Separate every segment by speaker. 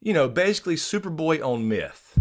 Speaker 1: You know, basically Superboy on meth.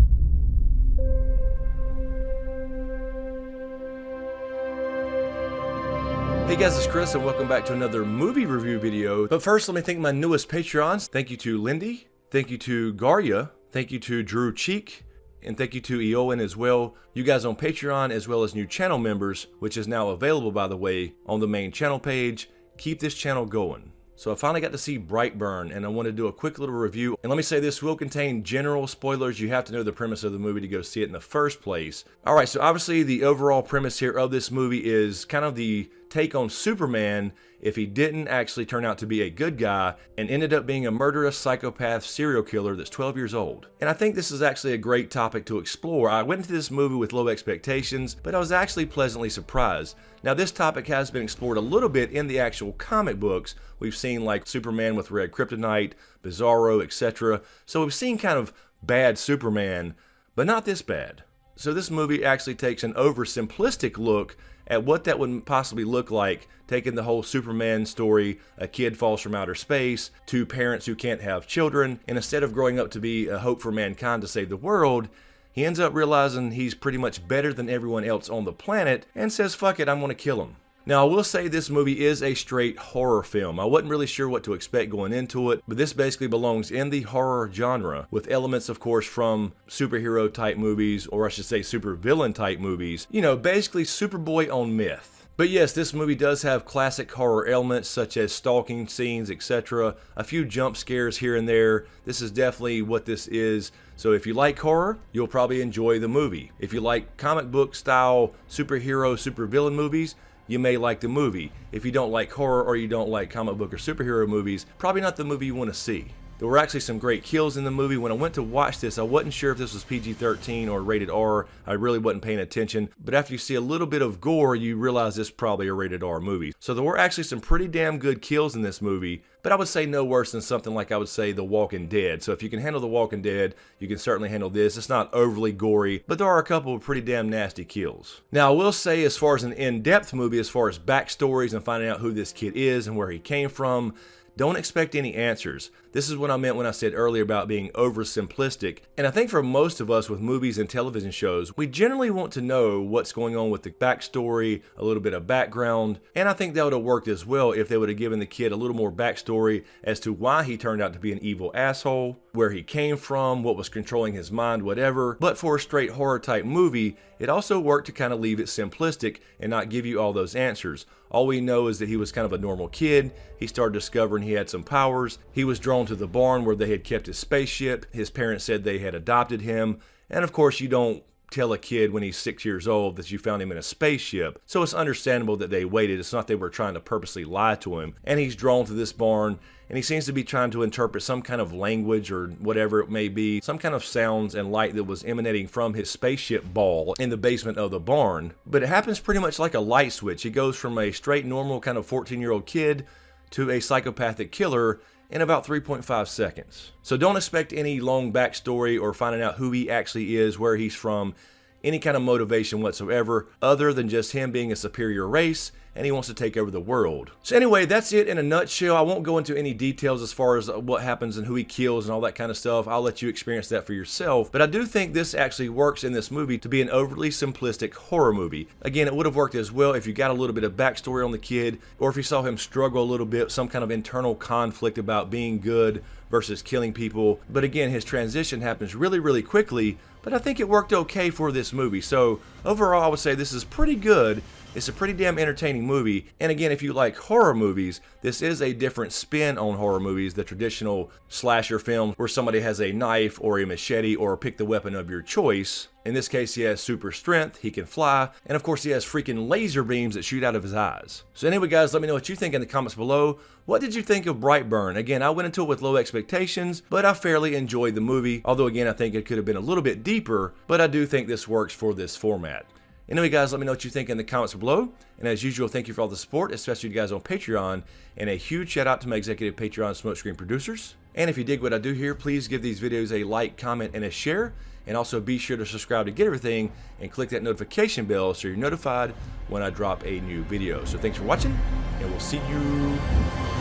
Speaker 1: Hey guys, it's Chris and welcome back to another movie review video. But first, let me thank my newest Patreons. Thank you to Lindy, thank you to Garya, thank you to Drew Cheek, and thank you to Eoin as well. You guys on Patreon, as well as new channel members, which is now available, by the way, on the main channel page. Keep this channel going. So I finally got to see Brightburn, and I want to do a quick little review. And let me say, this will contain general spoilers. You have to know the premise of the movie to go see it in the first place. Alright, so obviously the overall premise here of this movie is kind of the take on Superman if he didn't actually turn out to be a good guy and ended up being a murderous psychopath serial killer that's 12 years old. And I think this is actually a great topic to explore. I went into this movie with low expectations, but I was actually pleasantly surprised. Now, this topic has been explored a little bit in the actual comic books. We've seen like Superman with red kryptonite, Bizarro, etc. So we've seen kind of bad Superman, but not this bad. So this movie actually takes an oversimplistic look at what that would possibly look like, taking the whole Superman story, a kid falls from outer space, two parents who can't have children, and instead of growing up to be a hope for mankind to save the world, he ends up realizing he's pretty much better than everyone else on the planet and says, fuck it, I'm gonna kill him. Now, I will say this movie is a straight horror film. I wasn't really sure what to expect going into it, but this basically belongs in the horror genre, with elements, of course, from superhero type movies, or I should say supervillain type movies. You know, basically Superboy on meth. But yes, this movie does have classic horror elements such as stalking scenes, etc. A few jump scares here and there. This is definitely what this is. So if you like horror, you'll probably enjoy the movie. If you like comic book style superhero, supervillain movies, you may like the movie. If you don't like horror or you don't like comic book or superhero movies, probably not the movie you want to see. There were actually some great kills in the movie. When I went to watch this, I wasn't sure if this was PG-13 or rated R. I really wasn't paying attention. But after you see a little bit of gore, you realize this is probably a rated R movie. So there were actually some pretty damn good kills in this movie, but I would say no worse than something like I would say The Walking Dead. So if you can handle The Walking Dead, you can certainly handle this. It's not overly gory, but there are a couple of pretty damn nasty kills. Now, I will say, as far as an in-depth movie, as far as backstories and finding out who this kid is and where he came from, don't expect any answers. This is what I meant when I said earlier about being oversimplistic. And I think for most of us with movies and television shows, we generally want to know what's going on with the backstory, a little bit of background. And I think that would have worked as well if they would have given the kid a little more backstory as to why he turned out to be an evil asshole, where he came from, what was controlling his mind, whatever. But for a straight horror type movie, it also worked to kind of leave it simplistic and not give you all those answers. All we know is that he was kind of a normal kid. He started discovering he had some powers. He was drawn to the barn where they had kept his spaceship. His parents said they had adopted him. And of course, you don't tell a kid when he's 6 years old that you found him in a spaceship. So it's understandable that they waited. It's not they were trying to purposely lie to him. And he's drawn to this barn, and he seems to be trying to interpret some kind of language or whatever it may be, some kind of sounds and light that was emanating from his spaceship ball in the basement of the barn. But it happens pretty much like a light switch. He goes from a straight normal kind of 14-year-old kid to a psychopathic killer in about 3.5 seconds. So don't expect any long backstory or finding out who he actually is, where he's from, any kind of motivation whatsoever, other than just him being a superior race and he wants to take over the world. So anyway, that's it in a nutshell. I won't go into any details as far as what happens and who he kills and all that kind of stuff. I'll let you experience that for yourself. But I do think this actually works in this movie to be an overly simplistic horror movie. Again, it would have worked as well if you got a little bit of backstory on the kid, or if you saw him struggle a little bit, some kind of internal conflict about being good versus killing people. But again, his transition happens really, really quickly, but I think it worked okay for this movie. So overall, I would say this is pretty good. It's a pretty damn entertaining movie. And again, if you like horror movies, this is a different spin on horror movies, the traditional slasher film where somebody has a knife or a machete or pick the weapon of your choice. In this case, he has super strength, he can fly, and of course he has freaking laser beams that shoot out of his eyes. So anyway guys, let me know what you think in the comments below. What did you think of Brightburn? Again, I went into it with low expectations, but I fairly enjoyed the movie. Although again, I think it could have been a little bit deeper, but I do think this works for this format. Anyway guys, let me know what you think in the comments below. And as usual, thank you for all the support, especially you guys on Patreon. And a huge shout out to my executive Patreon SmokeScreen producers. And if you dig what I do here, please give these videos a like, comment, and a share. And also be sure to subscribe to get everything and click that notification bell so you're notified when I drop a new video. So thanks for watching, and we'll see you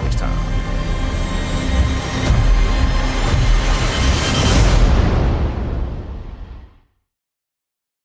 Speaker 1: next time.